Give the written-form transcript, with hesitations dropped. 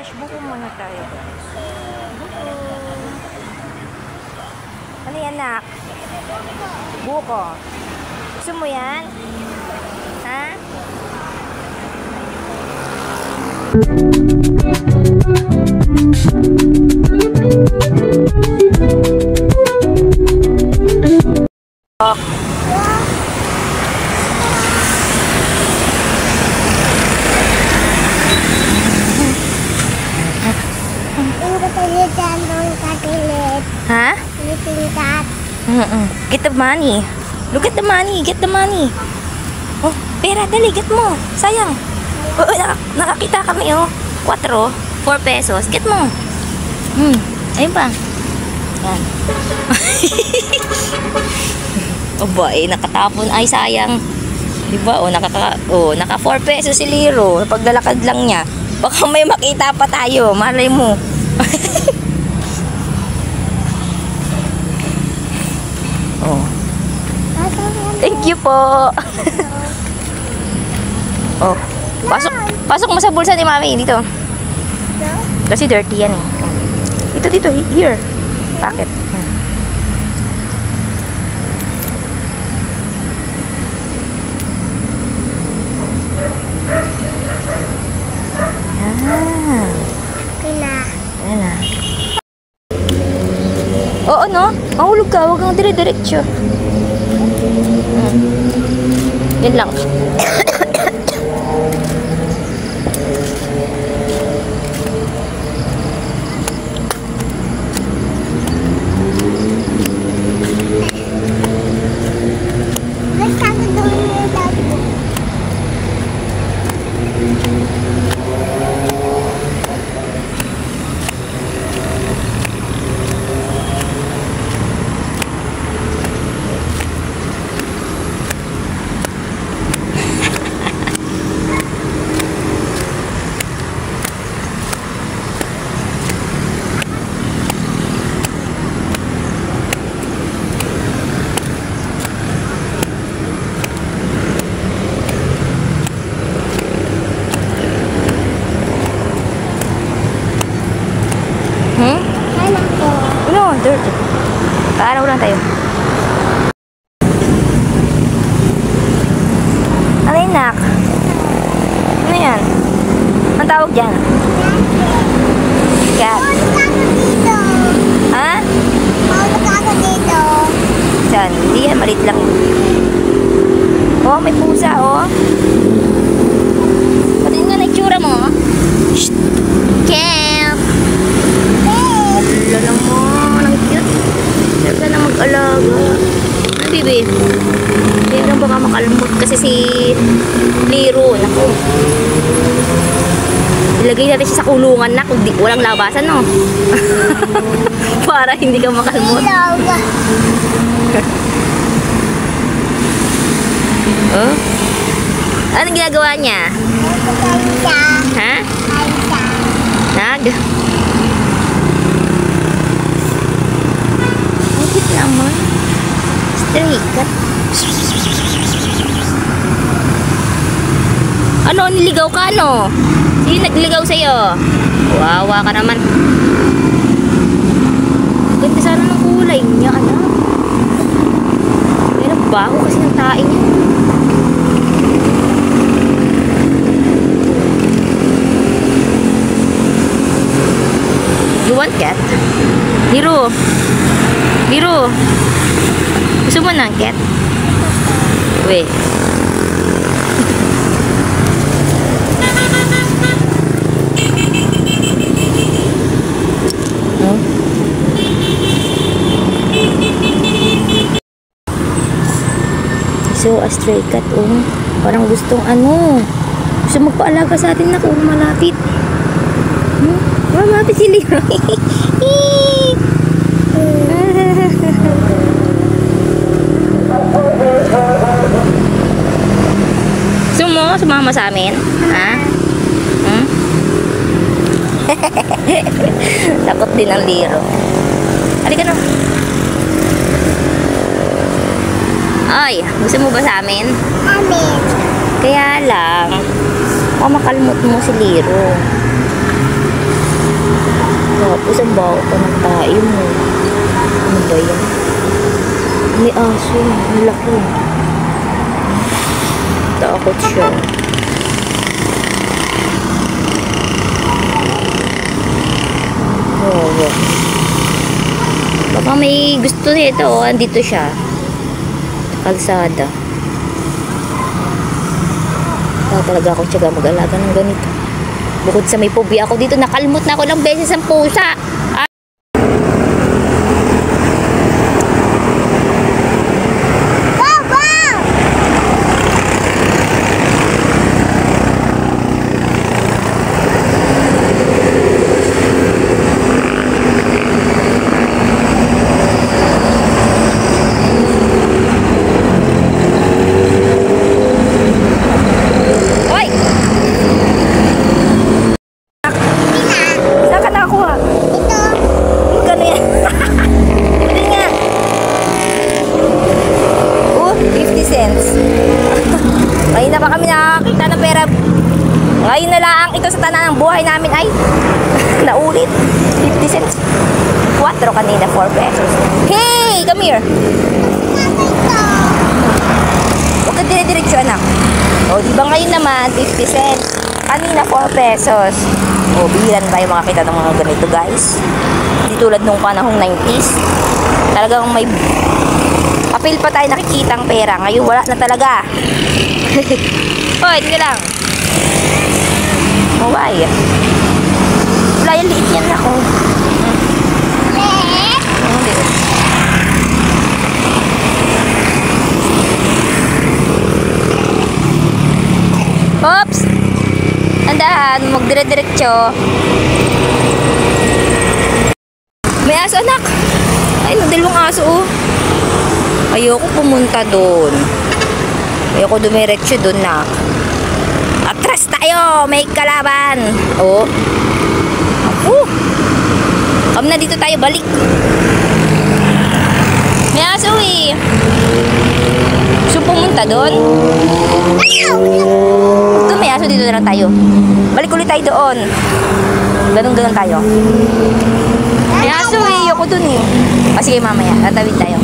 guys, buko muna tayo. Buko. Ano yan, nak? Buko. Gusto mo yan? Ha? Ha? Get the money. Look at the money. Get the money. Oh, pera. Dali, get mo. Sayang. Oh, nakakita kami, oh. 4 pesos. Get mo. Ayun pa. Yan. Oh, boy. Nakatapon. Ay, sayang. Diba? Oh, naka 4 pesos si Liro. Paglalakad lang niya. Baka may makita pa tayo. Malay mo. Oh. Thank you po. Oh. Pasok mo sa bulsa ni Mami dito. Kasi dirty yan eh. Dito. Here. Packet. Oo, no? Mahulog ka. Huwag kang dire-diretso. Yan lang. Dirty. Paaraw lang tayo. Ano yun, nak? Ano yan? Ang tawag dyan? Cat. Ha? Saan? Hindi yan. Malit lang. Oh, may pusa, oh. Patin nga na itsura mo. Shhh! Cat! Wala naman. Ang cute. Saan ka na mag-alaga? Ano, bibi? Meron baka makalmot kasi si Liro. Naku. Ilagay natin siya sa kulungan na kung walang labasan, no? Para hindi ka makalmot. Oh? Anong ginagawa niya? Ha? Naman. Stray cat. Ano, niligaw ka, no? Sino nagligaw sa'yo? Wawa ka naman. Ganda sana ng kulay niya, ano? Pero baho kasi ng tae niya. You want cat? Liro. Liro. Gusto mo ng cat? Wait. No? So, a stray cat, oh. Parang gustong ano. Gusto magpaalaga sa atin na kung malapit. Malapit si Liro. Sumama sa amin? Ha? Takot din ang Liro. Halika na. Ay, gusto mo ba sa amin? Amin. Kaya lang, makalmot mo si Liro. baho pa ng tae mo. Ano ba yan? May aso. Ang laki. Takot siya. Oo. Baka may gusto nito. Andito siya. Kalsada. Wala talaga akong tiyaga mag-alaga ng ganito. Bukod sa may phobia ako dito, nakalimot na ako lang beses ang pusa. Ngayon na ba kami nakakita ng pera? Ngayon na lang ito sa tanan ng buhay namin ay naulit. 50 cents. 4 kanina, 4 pesos. Hey! Come here! Huwag ka dire-diretso, anak. O, di ba ngayon naman, 50 cents. Kanina, 4 pesos. O, bihilan ba yung makakita ng mga ganito, guys? Hindi tulad nung panahong 90s. Talagang may papel pa tayo nakikitang pera. Ngayon, wala na talaga. Hoy, tingnan lang. Oh, why? Wala yung liit yan ako. Oops! Andahan, magdire-diretso. May aso, anak. Ay, dalawang aso, oh. Ayoko pumunta doon. Ayoko dumiretso doon, na. Atras tayo! May kalaban! Oh. Ako. Na dito tayo, balik. May aso, eh. Gusto pumunta doon? Doon may aso, dito na lang tayo. Balik ulit tayo doon. Ganun-ganun tayo. May aso, eh. Ayoko doon, eh. O, sige, mamaya. Tatawid tayo.